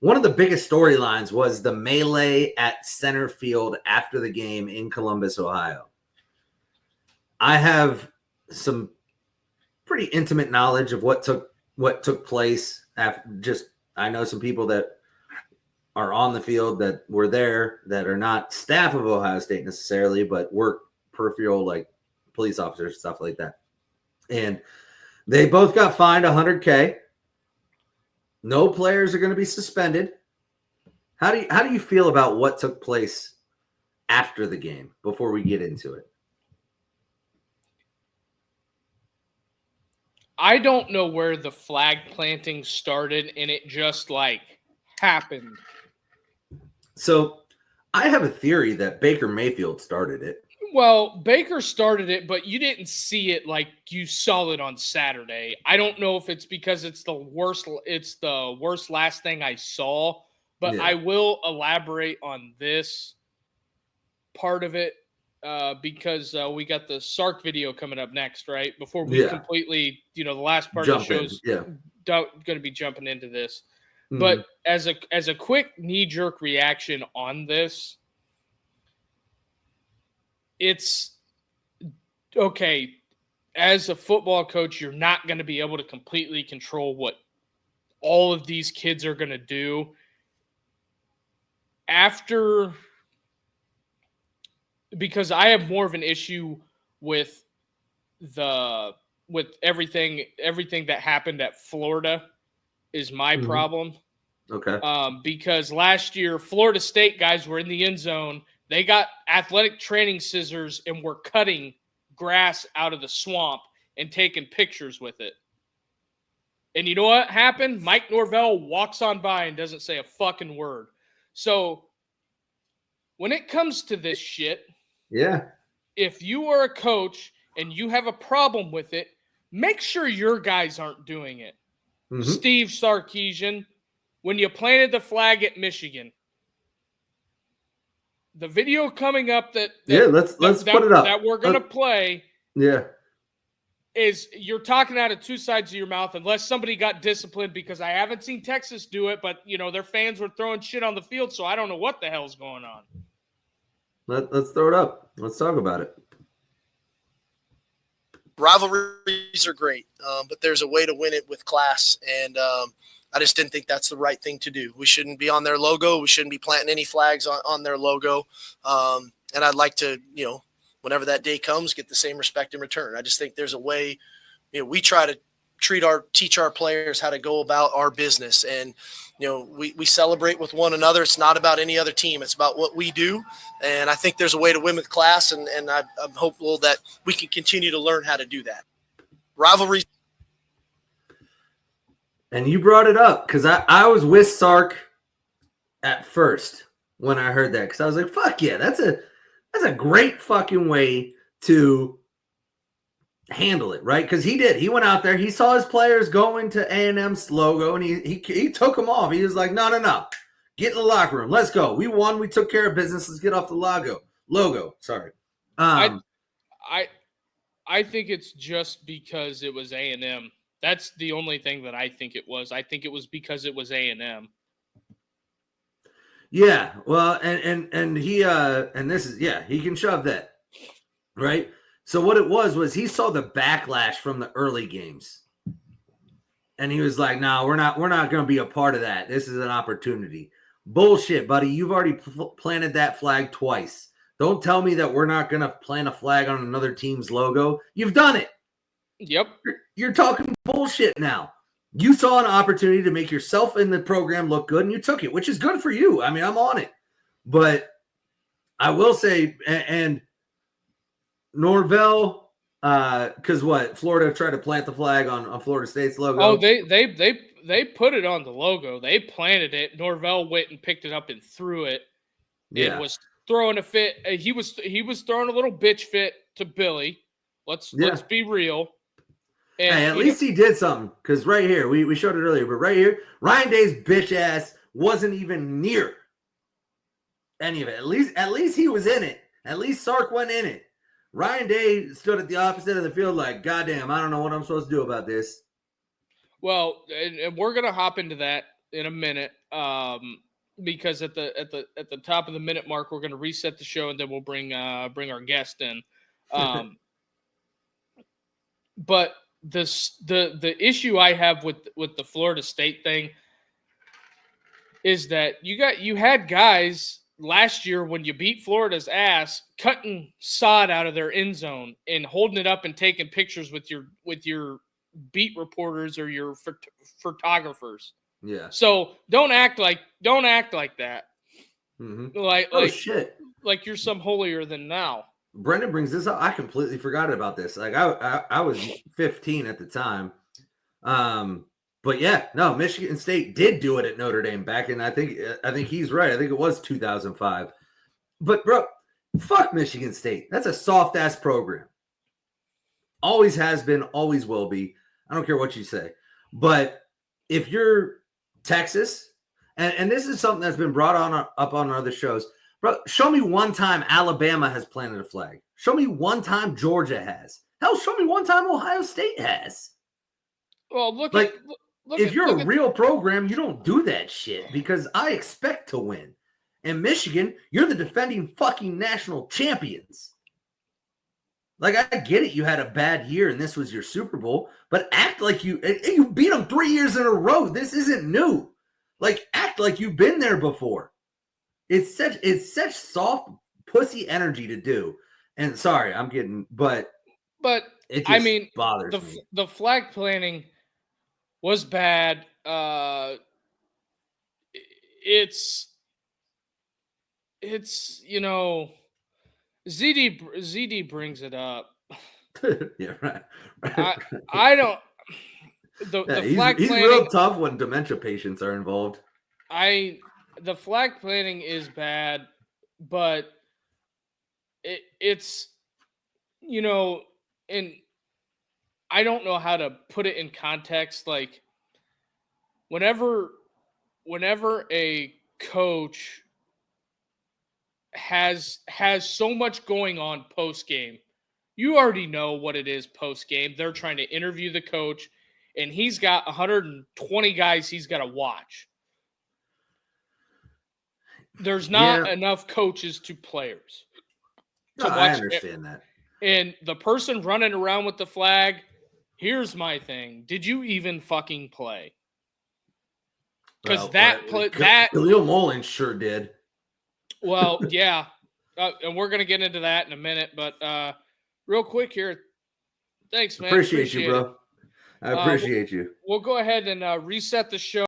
one of the biggest storylines was the melee at center field after the game in Columbus, Ohio. I have some pretty intimate knowledge of what took place. I know some people that are on the field that were there that are not staff of Ohio State necessarily, but work peripheral, like police officers, stuff like that. And they both got fined $100K. No players are going to be suspended. How do you feel about what took place after the game before we get into it? I don't know where the flag planting started, and it just happened. So I have a theory that Baker Mayfield started it. Well, Baker started it, but you didn't see it like you saw it on Saturday. I don't know if it's because it's the worst last thing I saw, but yeah. I will elaborate on this part of it because we got the Sark video coming up next, right? Before we completely, the last part of the show's going to be jumping into this. Mm-hmm. But as a quick knee-jerk reaction on this, it's okay. As a football coach, you're not going to be able to completely control what all of these kids are going to do. Because I have more of an issue with everything that happened at Florida is my problem. Okay. Because last year, Florida State guys were in the end zone. They got athletic training scissors and were cutting grass out of the swamp and taking pictures with it. And you know what happened? Mike Norvell walks on by and doesn't say a fucking word. So when it comes to this shit, if you are a coach and you have a problem with it, make sure your guys aren't doing it. Mm-hmm. Steve Sarkisian, when you planted the flag at Michigan, the video coming up let's put it up that we're gonna play. Yeah, is you're talking out of two sides of your mouth unless somebody got disciplined, because I haven't seen Texas do it, but their fans were throwing shit on the field, so I don't know what the hell's going on. Let's throw it up. Let's talk about it. Rivalries are great, but there's a way to win it with class, and I just didn't think that's the right thing to do. We shouldn't be on their logo. We shouldn't be planting any flags on their logo. And I'd like to, whenever that day comes, get the same respect in return. I just think there's a way, we try to teach our players how to go about our business. And, we celebrate with one another. It's not about any other team. It's about what we do. And I think there's a way to win with class. And I'm hopeful that we can continue to learn how to do that. Rivalries. And you brought it up because I was with Sark at first when I heard that, because I was like, fuck yeah, that's a great fucking way to handle it, right? Because he went out there, he saw his players going to A&M's logo, and he took them off. He was like, no, get in the locker room, let's go. We won, we took care of business, let's get off the logo. Sorry. I think it's just because it was A&M. That's the only thing that I think it was. I think it was because it was A&M. Yeah, well, and he and this is he can shove that, right? So what it was he saw the backlash from the early games, and he was like, "No, we're not going to be a part of that. This is an opportunity." Bullshit, buddy. You've already planted that flag twice. Don't tell me that we're not going to plant a flag on another team's logo. You've done it. Yep. You're talking bullshit now. You saw an opportunity to make yourself in the program look good, and you took it, which is good for you. I mean, I'm on it. But I will say, and Norvell, because Florida tried to plant the flag on Florida State's logo. Oh, they put it on the logo. They planted it. Norvell went and picked it up and threw it. Yeah. And was throwing a fit. He was throwing a little bitch fit to Billy. Let's be real. And hey, at least he did something, because right here, we showed it earlier, but right here, Ryan Day's bitch ass wasn't even near any of it. At least he was in it. At least Sark went in it. Ryan Day stood at the opposite of the field like, goddamn, I don't know what I'm supposed to do about this. Well, and we're going to hop into that in a minute. Because at the top of the minute mark, we're going to reset the show, and then we'll bring our guest in. But the issue I have with the Florida State thing is that you had guys last year when you beat Florida's ass cutting sod out of their end zone and holding it up and taking pictures with your beat reporters or your photographers. Yeah. So don't act like that. Mm-hmm. Shit. Like you're some holier than thou. Brendan brings this up. I completely forgot about this. Like I was 15 at the time. But yeah, no, Michigan State did do it at Notre Dame back in, I think he's right. I think it was 2005. But bro, fuck Michigan State. That's a soft ass program. Always has been, always will be. I don't care what you say. But if you're Texas, and this is something that's been brought up on other shows, bro, show me one time Alabama has planted a flag. Show me one time Georgia has. Hell, show me one time Ohio State has. Well, if you're a real program, you don't do that shit because I expect to win. And Michigan, you're the defending fucking national champions. Like, I get it. You had a bad year and this was your Super Bowl, but act like you beat them 3 years in a row. This isn't new. Like, act like you've been there before. It's such soft pussy energy to do. And sorry, I'm getting, but it just bothers me. The flag planting was bad. It's ZD brings it up. Yeah, right. I don't. The flag he's planting, real tough when dementia patients are involved. The flag planting is bad, but it's and I don't know how to put it in context. Like, whenever a coach has so much going on post game, you already know what it is post game. They're trying to interview the coach, and he's got 120 guys he's got to watch. There's not enough coaches to players to watch. I understand that. And the person running around with the flag, here's my thing. Did you even fucking play? Because Khalil Mullins sure did. Well, yeah. And we're going to get into that in a minute. But real quick here. Thanks, man. Appreciate you, bro. I appreciate you. We'll go ahead and reset the show.